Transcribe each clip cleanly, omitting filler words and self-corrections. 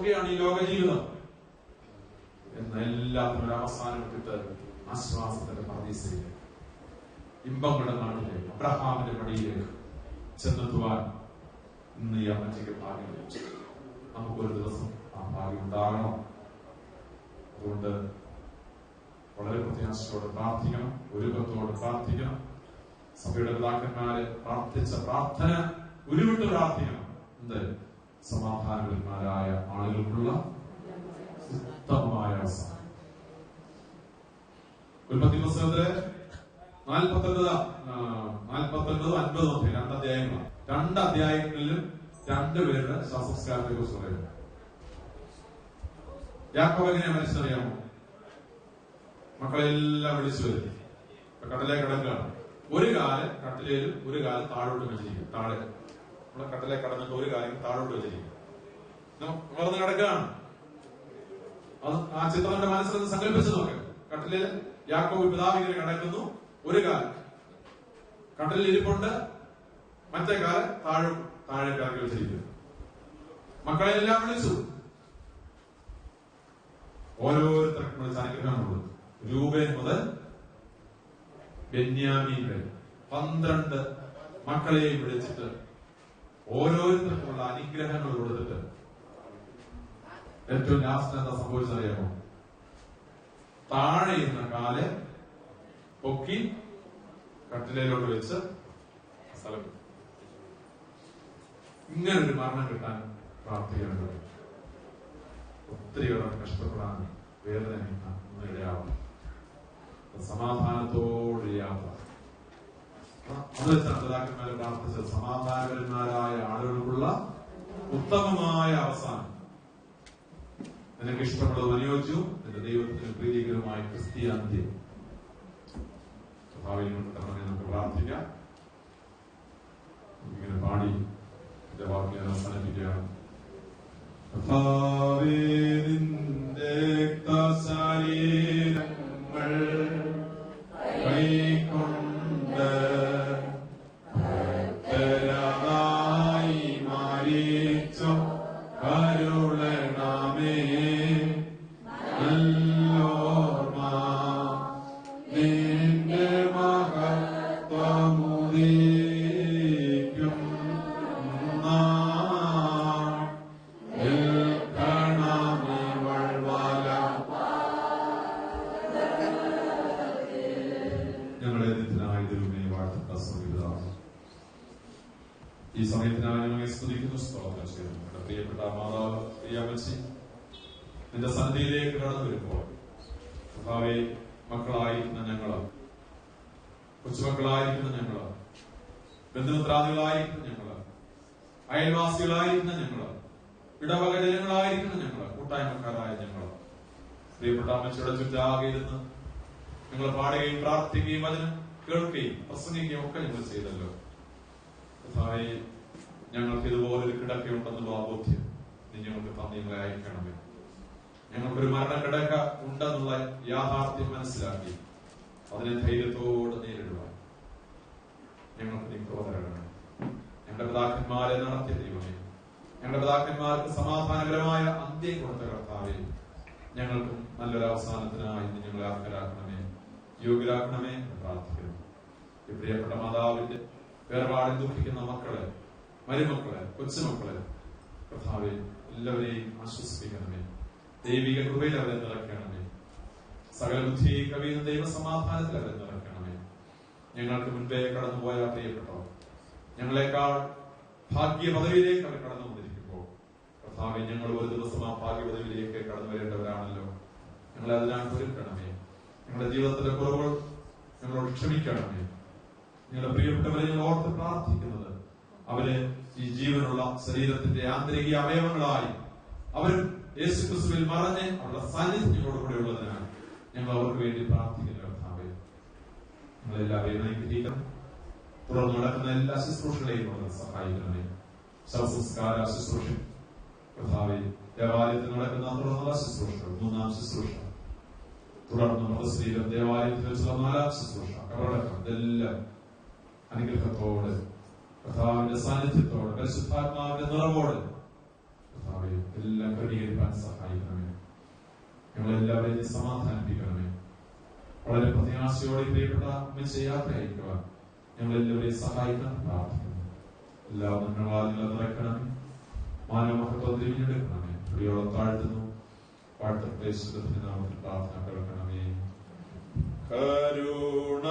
എന്തൊക്കെയാണ് ഈ ലോക ജീവിതം എന്ന എല്ലാത്തിനും ഒരു അവസാനം ഇട്ടിട്ട് ആശ്വാസത്തിന്റെ പർദീസയിലേക്ക്, ഇമ്പങ്ങളുടെ നാട്ടിലേക്ക്, അബ്രഹാമിന്റെ പടിയിലേക്ക് ചെന്നെത്തുവാൻ ഇന്ന് ഈ അമ്മയ്ക്ക് ഭാഗ്യം ലഭിച്ചു. നമുക്കൊരു ദിവസം ആ ഭാഗ്യം ഉണ്ടാകണം. അതുകൊണ്ട് വളരെ പ്രത്യാശയോടെ പ്രാർത്ഥിക്കണം, ഒരുക്കത്തോടെ പ്രാർത്ഥിക്കണം. സഭയുടെ പിതാക്കന്മാരെ പ്രാർത്ഥിച്ച പ്രാർത്ഥന ഉരുവിട്ട് പ്രാർത്ഥിക്കണം. എന്ത്? സമാധാനപരന്മാരായ ആളുകൾക്കുള്ള ഉത്തമമായ അവസാനം. ഉൽപ്പത്തി പുസ്തകത്തിലെ 49, 50 രണ്ട് അധ്യായങ്ങളാണ്. രണ്ട് അധ്യായങ്ങളിലും രണ്ടുപേരുടെ ശവസംസ്കാരത്തെ കുറിച്ച് പറയുന്നു. യാക്കോബ് എങ്ങനെയാ മനുഷ്യനറിയാമോ? മക്കളെല്ലാം വിളിച്ചു വരും. കടലേ കിടക്കുകയാണ്. ഒരു കാല് കട്ടിലേലും ഒരു കാല് താഴോട്ട് വെച്ചിരിക്കും. താഴെ നമ്മളെ കട്ടിലേ കടന്നിട്ട് ഒരു കാര്യം താഴോട്ട് വെച്ചിരിക്കും. വളർന്ന് കിടക്കുകയാണ്. അത് ആ ചിത്രത്തിന്റെ മനസ്സിൽ സങ്കല്പിച്ച് നോക്ക്. കട്ടിലിൽ യാക്കോബ് പിതാവിങ്ങനെ കിടക്കുന്നു. ഒരു കാല് കട്ടിലിൽ ഇരിപ്പുണ്ട്, മറ്റേ കാല് താഴെ ഇറക്കി വെച്ചിരിക്കുന്നു. മക്കളെല്ലാം വിളിച്ചു. ഓരോരുത്തർക്കും വിളിച്ച് അനുഗ്രഹം കൊടുത്തു. രൂബേൻ മുതൽ ബെന്യാമീൻ വരെ 12 മക്കളെയും വിളിച്ചിട്ട് ഓരോരുത്തർക്കുള്ള അനുഗ്രഹങ്ങൾ കൊടുത്തിട്ട് ഏറ്റവും ലാസ്റ്റ് എന്താ സംഭവിച്ചറിയാമോ? താഴെ ഇരുന്ന കാല് പൊക്കി കട്ടിലയിലോട്ട് വെച്ച് സ്ഥലം. ഇങ്ങനൊരു മരണം കിട്ടാൻ പ്രാർത്ഥിക്കേണ്ടത്. ഒത്തിരിയേറെ കഷ്ടപ്പെടാൻ, വേദന ഇടയാവും. സമാധാനത്തോടെ യാത്ര. അത് വെച്ചാണ് പിതാക്കന്മാരെ പ്രാർത്ഥിച്ചത്. സമാധാനപരന്മാരായ ആളുകൾക്കുള്ള ഉത്തമമായ അവസാനം. നിനക്ക് ഇഷ്ടമുള്ളത് അനുയോജ്യവും നിന്റെ ദൈവത്തിന് പ്രീതികരമായ ക്രിസ്ത്യാന്ത്യം. ഭാവിയിൽ നമുക്ക് പ്രാർത്ഥിക്കാം. ഇങ്ങനെ പാടി എന്റെ വാക്കിനെ അവസാനിപ്പിക്കുകയാണ്. ശരീരങ്ങൾ കൈക്കൊണ്ട് ഭക്തരായി മാറിച്ചോ കരുളണമേ. നല്ലോർമ്മ നിന്റെ മഹത്വമുദീക്കും ഈ സമയത്തിനായി ഞങ്ങളെ സ്തുതിക്കുന്നു, സ്തോത്രം ചെയ്യുന്നു. എന്റെ പ്രിയപ്പെട്ട മാതാവ് പ്രിയാമച്ചി നിന്റെ സന്നിധിയിലേക്ക് കടന്നു വരുമ്പോൾ കർത്താവേ, മക്കളായിരിക്കുന്ന ഞങ്ങള്, കൊച്ചുമക്കളായിരിക്കുന്ന ഞങ്ങള്, ബന്ധുമിത്രാദികളായിരിക്കുന്ന ഞങ്ങള്, അയൽവാസികളായിരിക്കുന്ന ഞങ്ങള്, ഇടവക ജനങ്ങളായിരിക്കുന്ന ഞങ്ങള്, കൂട്ടായ്മക്കാരായ ഞങ്ങള്, പ്രിയപ്പെട്ട അമ്മച്ചിയുടെ ചുറ്റാകെയിരുന്ന് ഞങ്ങൾ പാടുകയും പ്രാർത്ഥിക്കുകയും വചനം കേൾക്കുകയും പ്രസംഗിക്കുകയും ഒക്കെ ഞങ്ങൾ ചെയ്തല്ലോ. കർത്താവേ, ഞങ്ങൾക്ക് ഇതുപോലൊരു കിടക്കയുണ്ടെന്നുള്ള ആ ബോധ്യം നീ ഞങ്ങൾക്ക് തന്നീങ്ങളെ അയക്കണമേ. ഞങ്ങൾക്കൊരു മരണക്കിടക്ക ഉണ്ടെന്നുള്ള യാഥാർത്ഥ്യം മനസ്സിലാക്കി അതിനെ ധൈര്യത്തോടെ നേരിടുവാൻ ഞങ്ങൾക്ക് നീ കൃപ തരണമേ. ഞങ്ങളുടെ പിതാക്കന്മാരെ നടത്തിയ ദൈവമേ, ഞങ്ങളുടെ പിതാക്കന്മാർക്ക് സമാധാനപരമായ അന്ത്യം കൊടുത്ത കർത്താവേ, ഞങ്ങൾക്കും നല്ലൊരു അവസാനത്തിനായി നീ ഞങ്ങളെ അർഹരാക്കണമേ, യോഗ്യരാക്കണമേ എന്ന് പ്രാർത്ഥിക്കുന്നു. ഈ പ്രിയപ്പെട്ട മാതാവിന്റെ വേർപാടിൽ ദുഃഖിക്കുന്ന മക്കളെ, മരുമക്കളെ, കൊച്ചുമക്കളെ കർത്താവേ എല്ലാവരെയും ആശ്വസിപ്പിക്കണമേ. ദൈവിക കൃപയിൽ അവരെ നിറയ്ക്കണമേ. സകല ബുദ്ധി കവിയുന്ന ദൈവസമാധാനത്തിൽ അവരെ നിറയ്ക്കണമേ. ഞങ്ങൾക്ക് മുൻപേ കടന്നുപോയ പ്രിയപ്പെട്ടവർ, ഞങ്ങളെക്കാൾ ഭാഗ്യ പദവിയിലേക്ക് അവർ കടന്നു വന്നിരിക്കുമ്പോൾ കർത്താവേ, ഞങ്ങൾ ഒരു ദിവസം ആ ഭാഗ്യ പദവിയിലേക്ക് കടന്നു വരേണ്ടവരാണല്ലോ. ഞങ്ങളെ അതിനാൽ ഒരുക്കണമേ. ഞങ്ങളുടെ ജീവിതത്തിലെ കുറവുകൾ ഞങ്ങളോട് ക്ഷമിക്കണമേ. ഞങ്ങളുടെ പ്രിയപ്പെട്ടവരെ ഞങ്ങൾ ഓർത്ത് പ്രാർത്ഥിക്കുന്നത് അവര് ഈ ജീവനുള്ള ശരീരത്തിന്റെ ആന്തരിക അവയവങ്ങളായി അവരും യേശുക്രിസ്തുവിൽ മറഞ്ഞ് അവരുടെ സാന്നിധ്യം ഞങ്ങളോട് കൂടെ ഉള്ളതിനാൽ ഞങ്ങൾ അവർക്ക് വേണ്ടി പ്രാർത്ഥിക്കുന്ന കർത്താവേ, ഞങ്ങളെല്ലാവരെയും അനുഗ്രഹിക്കണം. തുടർന്ന് നടക്കുന്ന എല്ലാ ശുശ്രൂഷകളെയും സഹായിക്കണമേ. ശവസംസ്കാര ശുശ്രൂഷ കർത്താവേ, ദേവാലയത്തിൽ നടക്കുന്ന തുടർന്നുള്ള ശുശ്രൂഷകൾ, 3-ാം ശുശ്രൂഷ, തുടർന്ന് മൃതശരീരം ദേവാലയത്തിൽ വെച്ചുള്ള 4-ാം ശുശ്രൂഷ, കബറടക്കം, ഇതെല്ലാം അനുഗ്രഹത്തോടെ കർത്താവിന്റെ സാന്നിധ്യത്തോടെ പരിശുദ്ധാത്മാവിന്റെ നിറവോടെ കർത്താവേ എല്ലാം ക്രമീകരിക്കാൻ നടക്കാൻ സഹായിക്കണമേ. ഞങ്ങളെല്ലാവരെയും സമാധാനിപ്പിക്കണമേ. വളരെ പ്രത്യാശയോടെ പ്രിയപ്പെട്ട അമ്മച്ചി യാത്ര അയക്കുവാൻ ഞങ്ങളെല്ലാവരെയും സഹായിക്കാൻ പ്രാർത്ഥിക്കുന്നു. എല്ലാ നന്മകളാൽ നിറയ്ക്കണമേ. മാനവമഹത്വം തിരിഞ്ഞെടുക്കണമേ. പ്രിയോളം താഴ്ത്തുന്നു. വാഴ്ത്തപ്രദേശത്തിന്റെ നാമത്തിൽ പ്രാർത്ഥന കേൾക്കണമേ. കരുണ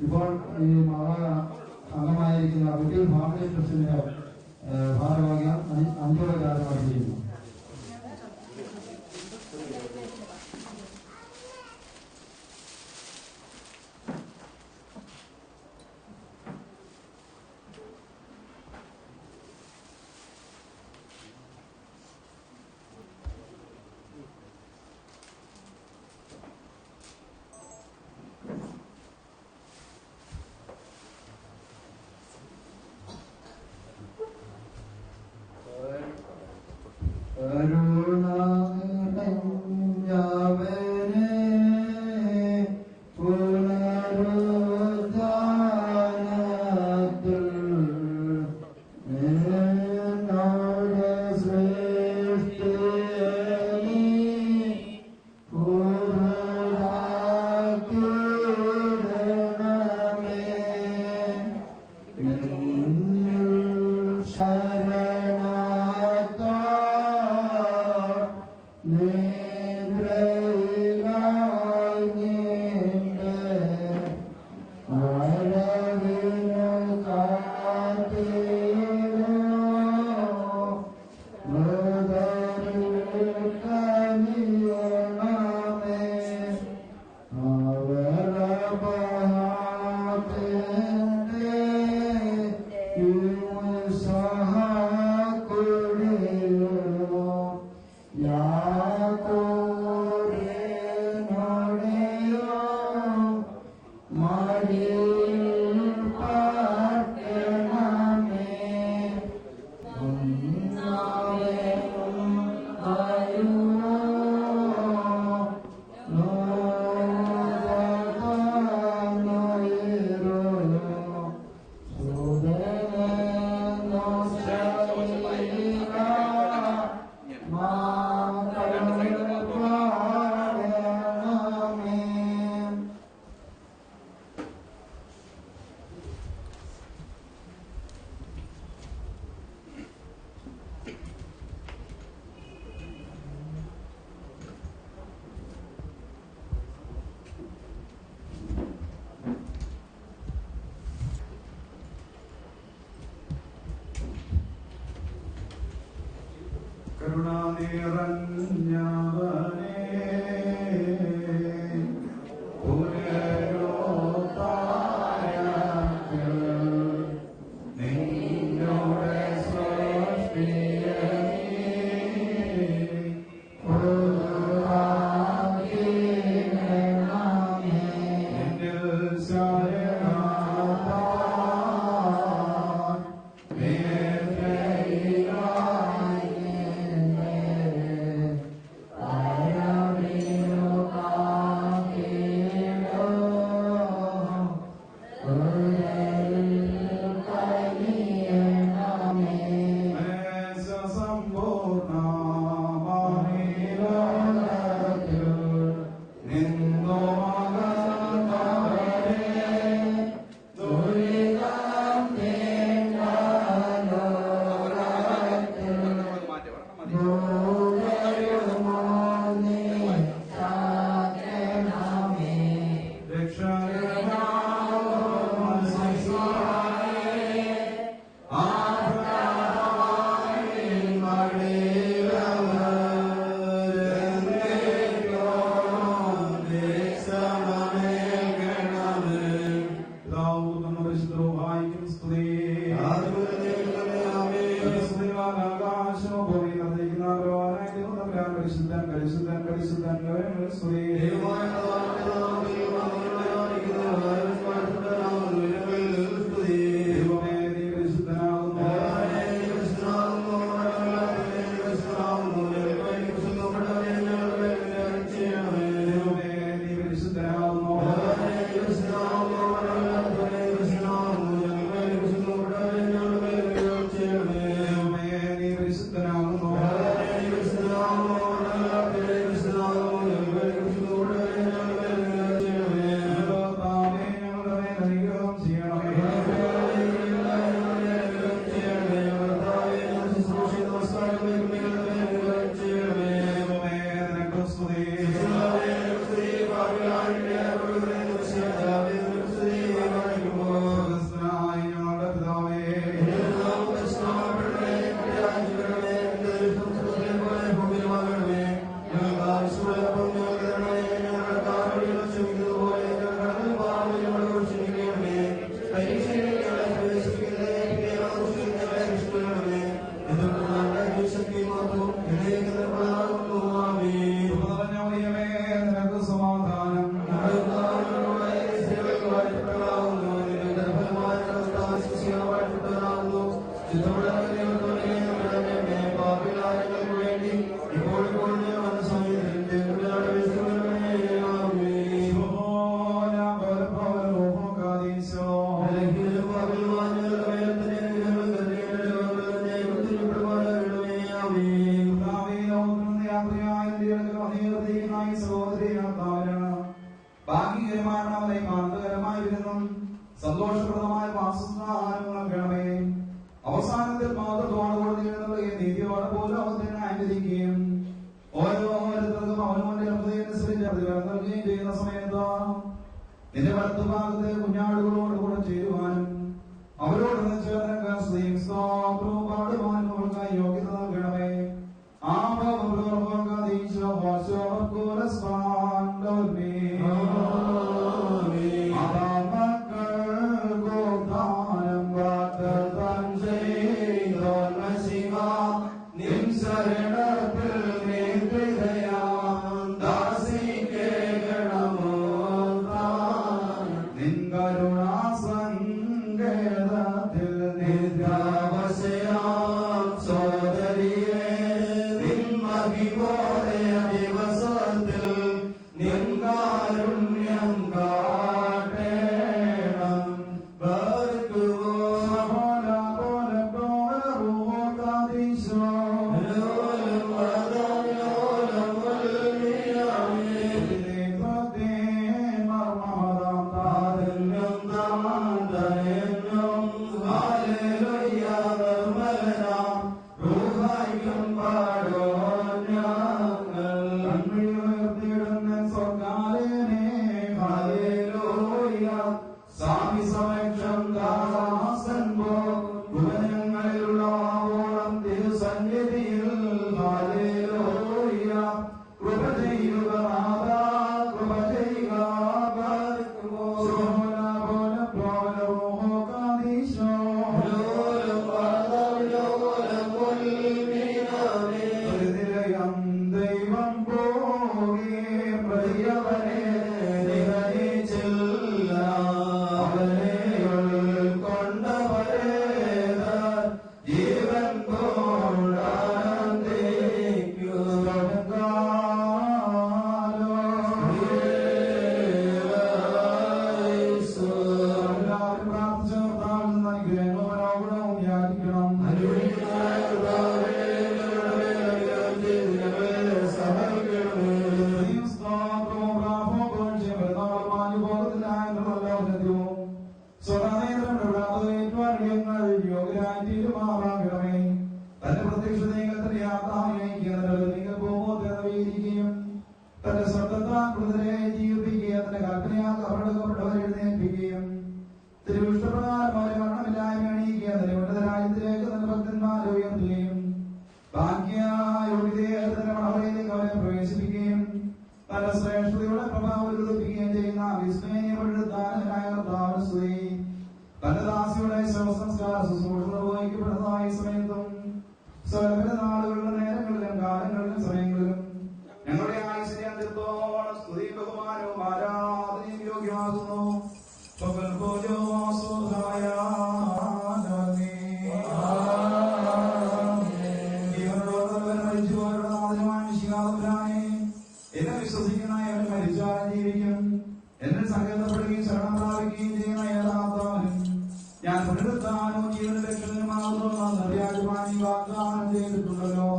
ഇപ്പോൾ ഈ അംഗമായിരിക്കുന്ന കുട്ടികൾ ഫാമിലി ട്രസ്റ്റിന്റെ ഭാരവാഹികൾ അഞ്ചോടെ കാര്യമാക്കിയിരുന്നു. I പരിശുദ്ധൻ പരിശുദ്ധൻ സന്തോഷപ്രദമായ വാസസ്ഥാനങ്ങളെ അവസാനത്തിൽ മാത്രത്തോടുകൂടി നീതിയോടെ പോലും അവത്തിന് അനുവദിക്കുകയും ഓരോരുത്തർക്കും അവനവന്റെ അനുസരിച്ച് പ്രതിഫലം നൽകുകയും ചെയ്യുന്ന സമയത്ത് നിന്റെ വലത്തുഭാഗത്തെ കുഞ്ഞാടുകളോട് കൂടെ ചേരുവാനും അവരോട് ചേർന്ന് പാടുവാനും അവൾക്കായി യോഗ്യത നൽകണമേ. ആ ഞങ്ങൾ എന്നെ വിശ്വസിക്കുന്ന എന്നെ മരിച്ചാൽ ജീവിക്കും, എന്നെ സങ്കേതപ്പെടുകയും ശരണം പ്രാപിക്കുകയും ചെയ്യുന്ന ഏതാത്തവനും ഞാൻ പുനരുത്ഥാനവും ജീവന രക്ഷകനുമാകുന്ന വ്യാജമായി വാഗ്ദാനം ചെയ്തിട്ടുണ്ടല്ലോ.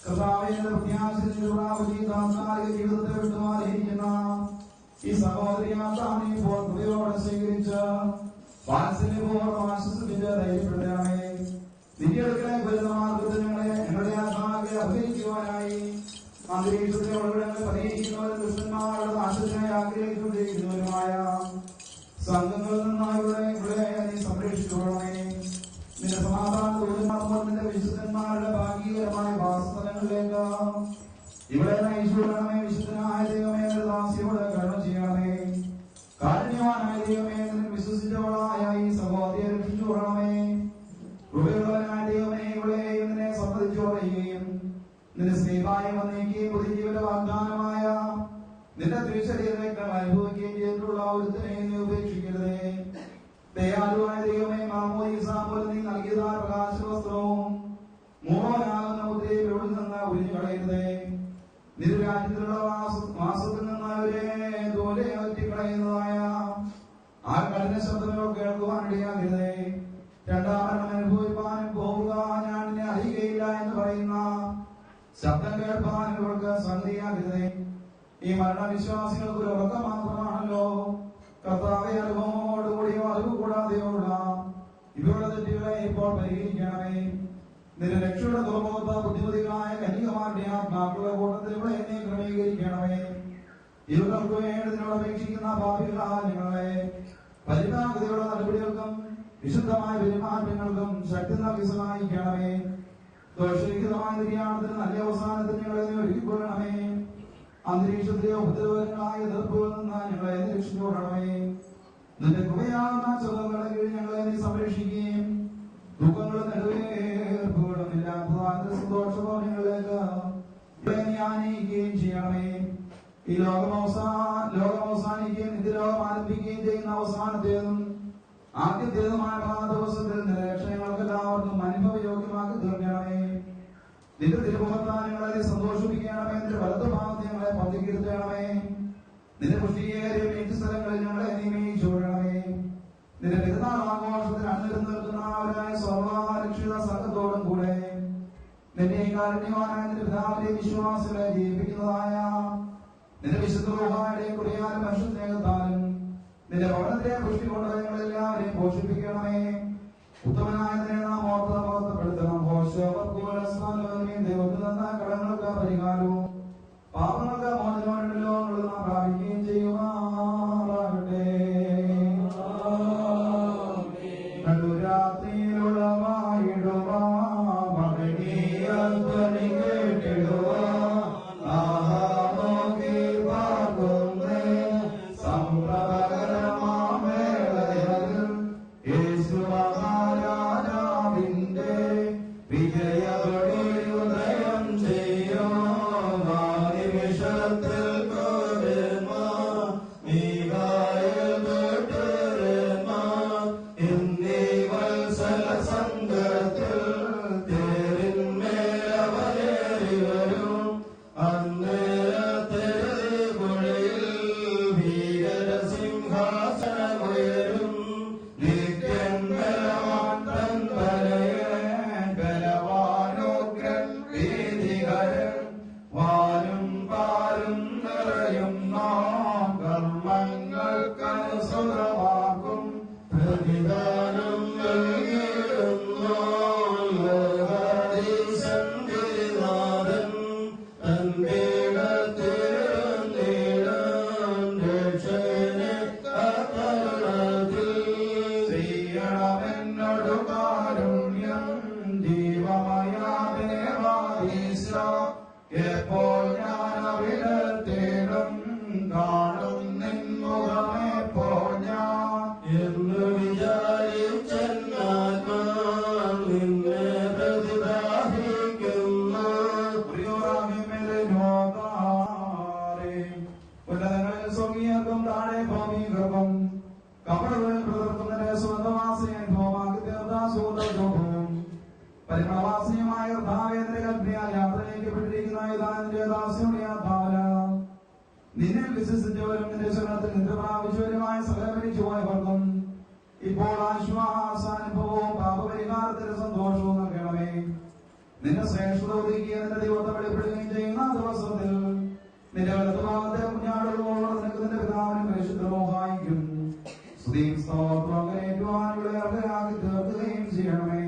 കർത്താവിന്റെ പ്രത്യാശയിൽ പ്രാപിച്ച് താത്കാലിക ജീവിതത്തെ വിട്ടുമാറിയിരിക്കുന്ന ഈ സഹോദരിയാത്താണ് ഇപ്പോൾ കൃപയോടെ സ്വീകരിച്ച് വാത്സല്യപൂർവ്വം ആശ്വസിപ്പിച്ച് ധൈര്യപ്പെടുത്തണമേ. നിന്റെ അടുക്കലെ വരുന്ന മാർഗത്തിൽ ഞങ്ങളുടെ ആത്മാക്കളെ അഭിനയിക്കുവാനായി അന്തരീക്ഷത്തിലെ ഒളിവിടങ്ങളിൽ പതിയിരിക്കുന്നവരും ദുഷ്ടന്മാരുടെ നാശത്തിനായി ആഗ്രഹിച്ചുകൊണ്ടിരിക്കുന്നവരുമായ സംഘങ്ങളിൽ നിന്നായി നീ സംരക്ഷിച്ചുകൊള്ളണമേ. നിന്റെ സമാധാന ദൂരമാകുമ്പോൾ നിന്റെ വിശുദ്ധന്മാരുടെ ഭാഗീകരമായ വാസസ്ഥലങ്ങളിലേക്ക് ഇവിടെ നയിച്ചുകൊള്ളണമേ. വിശുദ്ധനായ ദൈവമേ, ദാസിയോട് കരുണ ചെയ്യണമേ. കാരുണ്യവാനായ ദൈവമേ, നിന്നെ വിശ്വസിച്ചവളായ ഈ സഹോദരിയെ രക്ഷിച്ചുകൊള്ളണമേ. കൃപയുള്ളവനായ ദൈവമേ, ഇവളെയും നിന്നെ സമ്മതിച്ചു പറയുകയും നിന്റെ സ്നേഹമായി വന്നേക്കുകയും പുതുജീവന്റെ വാഗ്ദാനമായ നിന്റെ തിരുശരീരങ്ങൾ അനുഭവിക്കുകയും ചെയ്തിട്ടുള്ള ഒരുത്തനെ നീ ഉപേക്ഷിക്കരുതേ. ദയാലുവായ ദൈവമേ, മാമോദീസ പോലെ നീ നൽകിയതായ പ്രകാശവസ്ത്രവും മൂടോനാകുന്ന മുദ്രയെ ഇവിടെ നിന്ന് ഒഴിഞ്ഞു കളയരുതേ. നിന്റെ രാജ്യത്തിലുള്ള വാസത്തിൽ നിന്ന് അവരെ ദൂരെ ഒറ്റിക്കളയുന്നതായ ആ കഠിന ശബ്ദങ്ങൾ കേൾക്കുവാൻ ഇടയാകരുതേ. രണ്ടാം മരണം അനുഭവിപ്പാനും പോവുക ഞാൻ നിന്നെ അറിയുകയില്ല എന്ന് പറയുന്ന ശബ്ദം കേൾപ്പാൻ ഇവർക്ക് സംഗതിയാകരുതേ. ഈ മരണവിശ്വാസികൾക്ക് ഒരു ഉറക്കം മാത്രമാണല്ലോ. കർത്താവെ, അനുഭവമോടുകൂടിയോ അറിവ് കൂടാതെയുള്ള ഇവരുടെ തെറ്റുകളെ ഇപ്പോൾ പരിഹരിക്കണമേ. നിന്റെ രക്ഷയുടെ തുറമുഖത്ത് ബുദ്ധിമതികളായ കന്യകമാരുടെ ആത്മാക്കളുടെ കൂട്ടത്തിൽ ഇവിടെ എന്നെ ക്രമീകരിക്കണമേ. ഇവർക്ക് വേണ്ടതിനോട് അപേക്ഷിക്കുന്ന ഭാവികളായ ഞങ്ങളെ പരിതാപതയുടെ നടപടികൾക്കും വിശുദ്ധമായ പെരുമാറ്റങ്ങൾക്കും ശക്തി നൽകി സഹായിക്കണമേ. ദോഷരഹിതമായ നിര്യാണത്തിന് നല്ല അവസാനത്തിന് ഞങ്ങളെ ഒരുക്കിക്കൊള്ളണമേ. അന്തരീക്ഷത്തിലെ ഉപദ്രവങ്ങളായ എതിർപ്പുകളിൽ നിന്ന് ഞങ്ങളെ രക്ഷിച്ചുകൊള്ളണമേ. നിന്റെ കൃപയാകുന്ന ചെറുകളുടെ കീഴിൽ ഞങ്ങളെ നീ സംരക്ഷിക്കുകയും ദുഃഖങ്ങളും നെടുവേർപ്പുകളും ഇല്ലാത്ത സന്തോഷഭവനങ്ങളിലേക്ക് ഇവിടെ നീ ആനയിക്കുകയും ചെയ്യണമേ. ഈ ലോകം അവസാനിക്കുകയും നിത്യലോകം ആരംഭിക്കുകയും ചെയ്യുന്ന അവസാനത്തേതും ആദ്യത്തേതുമായ ദിവസത്തിൽ നിന്റെ രക്ഷകൾക്ക് എല്ലാവർക്കും അനുഭവയോഗ്യമാക്കി തീർക്കണമേ. നിന്റെ തിരുമുഖത്താൽ ഞങ്ങളെ സന്തോഷിപ്പിക്കണമേ. നിന്റെ വലതു ഭാഗത്ത് ഞങ്ങളെ പതിക്കിരുത്തണമേ. നിന്റെ പുഷ്ടിയേറിയ മറ്റു സ്ഥലങ്ങളിൽ ഞങ്ങളെ നിയമിച്ചുകൊള്ളണമേ. നിന്റെ പെരുന്നാൾ ആഘോഷത്തിൽ അണിനിരന്ന് നിൽക്കുന്നവരായ സർവ്വരക്ഷിത സംഘത്തോടും കൂടെ നിന്നെ കാരുണ്യവാനായ നിന്റെ പിതാവിന്റെ വിശ്വാസികളെ ജീവിപ്പിക്കുന്നതായ നിന്റെ വിശുദ്ധ റൂഹായുടെ കുറിയാലും മനുഷ്യസ്നേഹത്താലും നിന്റെ ഭവനത്തെ പുഷ്ടി കൊണ്ട് ഞങ്ങളെല്ലാവരെയും പോഷിപ്പിക്കണമേ. ഉത്തമനായ നാം ഓർത്തപ്പെടുത്തണം. ദൈവത്തിൽ നിന്ന് കടങ്ങൾക്ക് പരിഹാരവും പാപങ്ങൾക്ക് മോചനമുണ്ടല്ലോ എന്നുള്ളത് നാം പ്രാപിക്കുകയും ചെയ്യുമാറാകട്ടെ. രാത്രിയിലുള്ളവായിടുവാ മകനീയധ്വനി കേട്ടിടുവാ വിജയപടി ഉദയം ചെയ്യോ നിമിഷത്തെ നിന്നെ വിശ്വസിച്ചവരും നിന്റെ ശരണത്തിൽ നിദ്ര പ്രാപിച്ചവരുമായ സകലപരിച്ചുപോയവർക്കും ഇപ്പോൾ ആശ്വാസാനുഭവവും പാപപരിഹാരത്തിന്റെ സന്തോഷവും നൽകണമേ. നിന്റെ ശ്രേഷ്ഠത ഒതുക്കിയ നിന്റെ ദൈവത്തെ വെളിപ്പെടുകയും ചെയ്യുന്ന ദിവസത്തിൽ നിന്റെ വലത്തുഭാഗത്തെ കുഞ്ഞാടുകളോട് നിനക്ക് നിന്റെ പിതാവിനും പരിശുദ്ധമോഹായിക്കും സ്തുതിയും സ്തോത്രവും കരയേറ്റുവാനുള്ള അർഹരാക്കി തീർക്കുകയും ചെയ്യണമേ.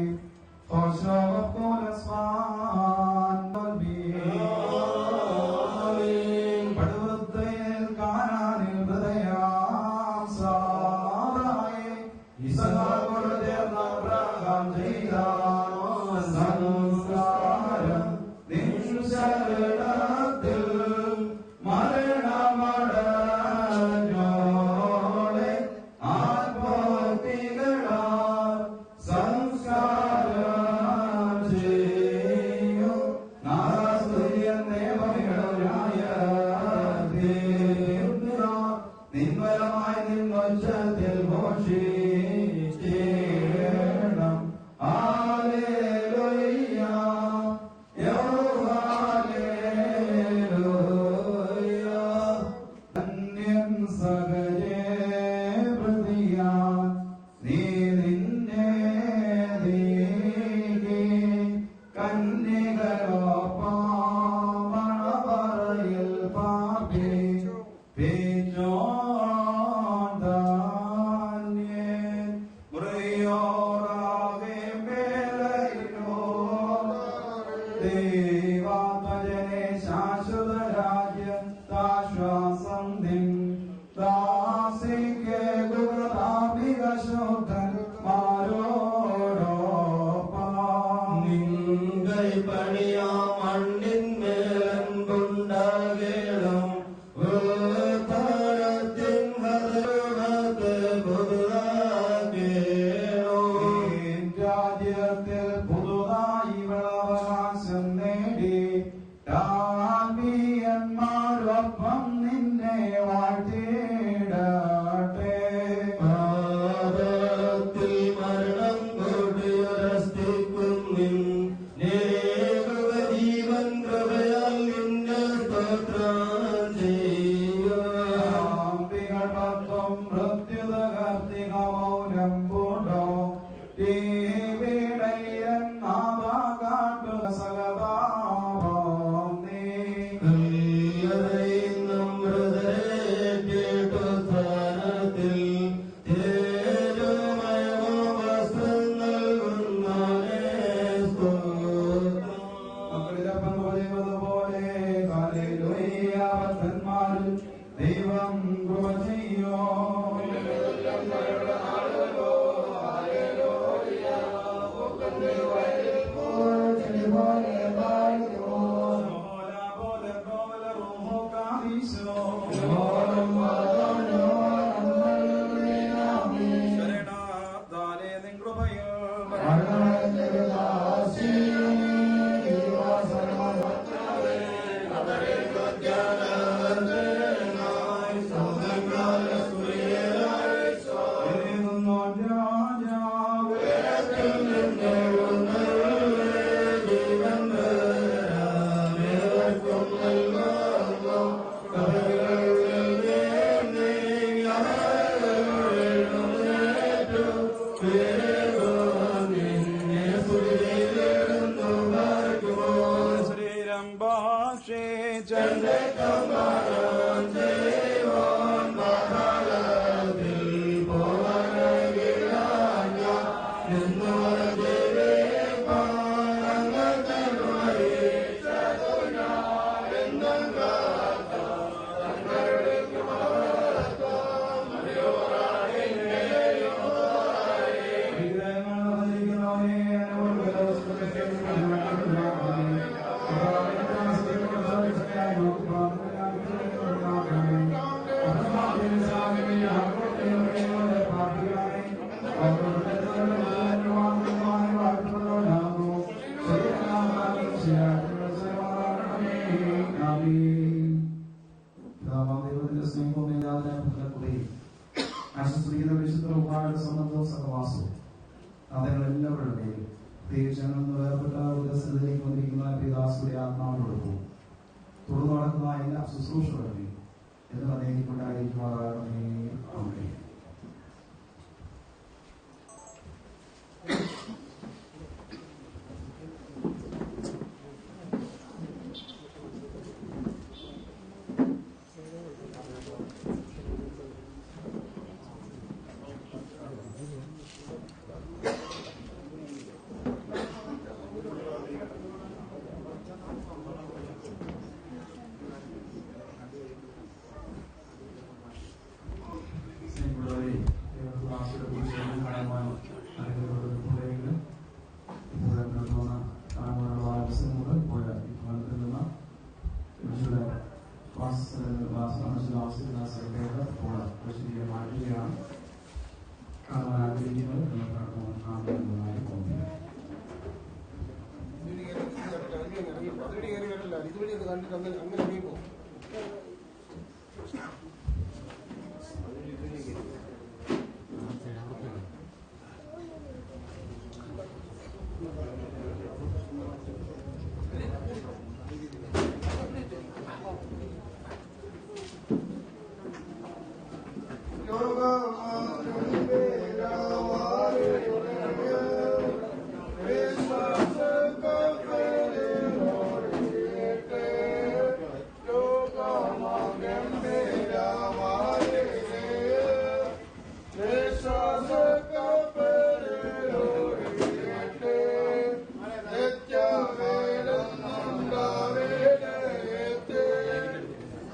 തുടർന്ന് നടക്കുന്ന എല്ലാ ശുശ്രൂഷകളിലും എന്ന് നീങ്ങിക്കൊണ്ടായിരിക്കുമാറാകണമേ. ആമേൻ.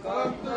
Doctor